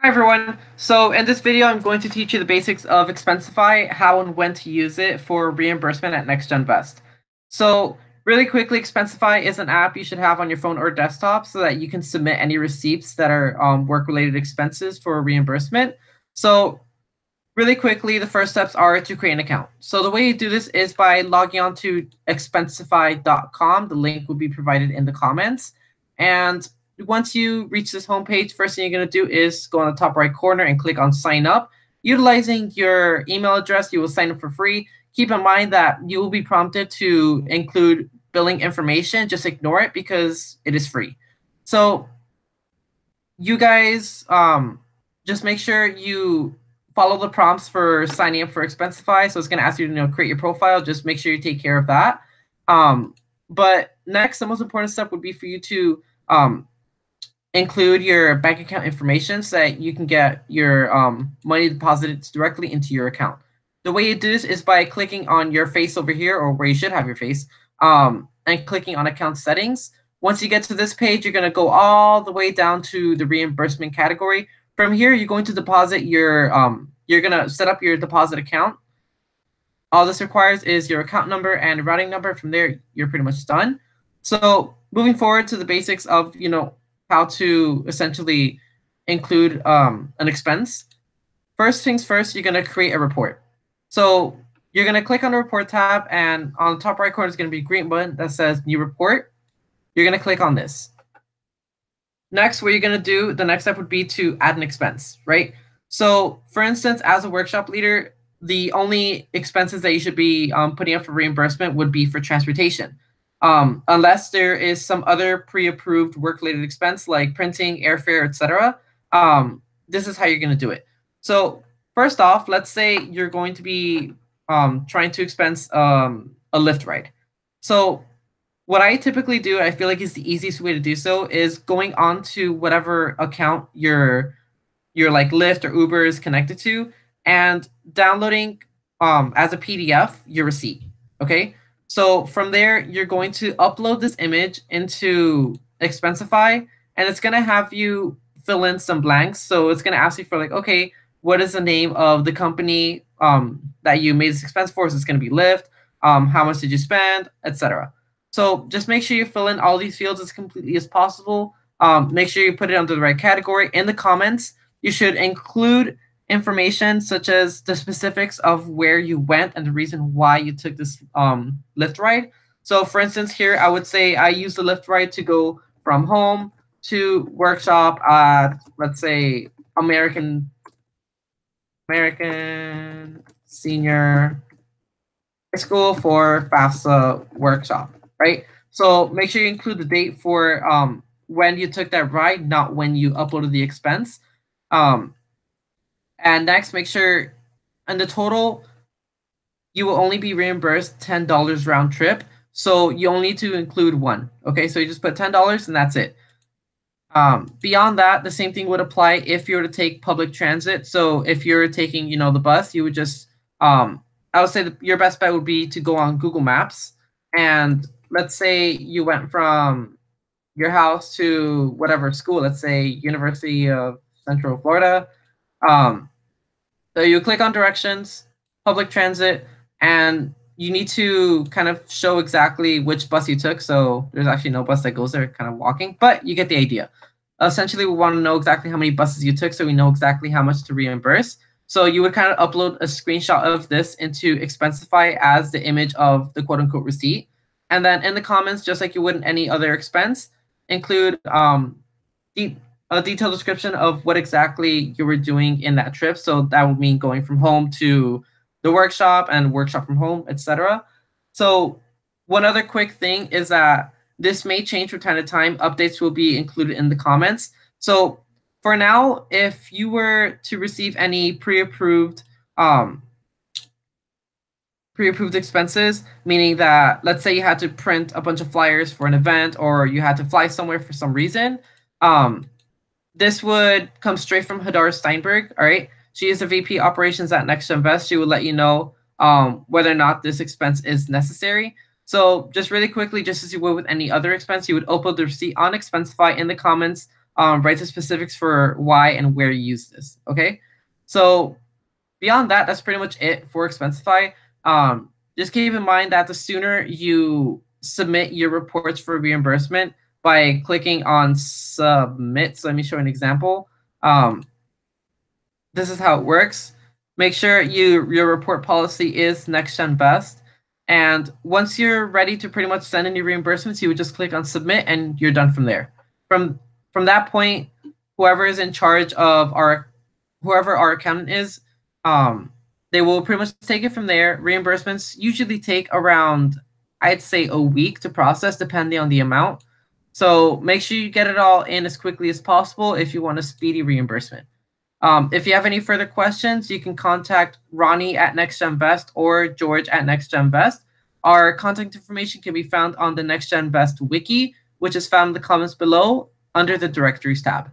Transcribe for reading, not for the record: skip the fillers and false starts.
Hi everyone. So in this video, I'm going to teach you the basics of Expensify, how and when to use it for reimbursement at NextGenVest. So really quickly, Expensify is an app you should have on your phone or desktop so that you can submit any receipts that are work-related expenses for reimbursement. So really quickly, the first steps are to create an account. So the way you do this is by logging on to expensify.com. The link will be provided in the comments. And once you reach this homepage, first thing you're going to do is go on the top right corner and click on sign up. Utilizing your email address, you will sign up for free. Keep in mind that you will be prompted to include billing information. Just ignore it because it is free. So you guys just make sure you follow the prompts for signing up for Expensify. So it's going to ask you to create your profile. Just make sure you take care of that. But next, the most important step would be for you to include your bank account information so that you can get your money deposited directly into your account. The way you do this is by clicking on your face over here, or where you should have your face, and clicking on account settings. Once you get to this page, you're going to go all the way down to the reimbursement category. From here, you're going to deposit your, you're going to set up your deposit account. All this requires is your account number and routing number. From there, you're pretty much done. So moving forward to the basics of, how to essentially include an expense. First things first, you're going to create a report. So you're going to click on the report tab, and on the top right corner is going to be a green button that says new report. You're going to click on this. Next, what you're going to do, the next step would be to add an expense, right? So for instance, as a workshop leader, the only expenses that you should be putting up for reimbursement would be for transportation. Unless there is some other pre-approved work-related expense like printing, airfare, etc. This is how you're going to do it. So first off, let's say you're going to be trying to expense a Lyft ride. So what I typically do, I feel like is the easiest way to do so, is going on to whatever account your like Lyft or Uber is connected to, and downloading as a PDF your receipt. Okay. So from there, you're going to upload this image into Expensify, and it's going to have you fill in some blanks. So it's going to ask you for like, okay, what is the name of the company that you made this expense for? So it's going to be Lyft. How much did you spend, etc. So just make sure you fill in all these fields as completely as possible. Make sure you put it under the right category. In the comments, you should include information such as the specifics of where you went and the reason why you took this Lyft ride. So for instance, here I would say I used the Lyft ride to go from home to workshop at, let's say, American Senior High School for FAFSA workshop, right? So make sure you include the date for when you took that ride, not when you uploaded the expense. And next, make sure in the total, you will only be reimbursed $10 round trip. So you only need to include one. Okay, so you just put $10 and that's it. Beyond that, the same thing would apply if you were to take public transit. So if you're taking, the bus, you would just, I would say your best bet would be to go on Google Maps. And let's say you went from your house to whatever school, let's say University of Central Florida. So you click on directions, public transit, and you need to kind of show exactly which bus you took. So there's actually no bus that goes there, kind of walking, but you get the idea. Essentially, we want to know exactly how many buses you took so we know exactly how much to reimburse. So you would kind of upload a screenshot of this into Expensify as the image of the quote-unquote receipt. And then in the comments, just like you would in any other expense, include a detailed description of what exactly you were doing in that trip. So that would mean going from home to the workshop and workshop from home, etc. So one other quick thing is that this may change from time to time. Updates will be included in the comments. So for now, if you were to receive any pre-approved expenses, meaning that let's say you had to print a bunch of flyers for an event or you had to fly somewhere for some reason, this would come straight from Hadar Steinberg. All right. She is the VP operations at NextGenVest. She will let you know whether or not this expense is necessary. So just really quickly, just as you would with any other expense, you would upload the receipt on Expensify in the comments. write the specifics for why and where you use this. Okay, so beyond that, that's pretty much it for Expensify. Just keep in mind that the sooner you submit your reports for reimbursement by clicking on submit. So let me show an example. This is how it works. Make sure your report policy is next gen best. And once you're ready to pretty much send any reimbursements, you would just click on submit and you're done from there. From that point, whoever is in charge of whoever our accountant is, they will pretty much take it from there. Reimbursements usually take around, I'd say, a week to process, depending on the amount. So make sure you get it all in as quickly as possible if you want a speedy reimbursement. If you have any further questions, you can contact Ronnie at NextGenVest or George at NextGenVest. Our contact information can be found on the NextGenVest wiki, which is found in the comments below under the directories tab.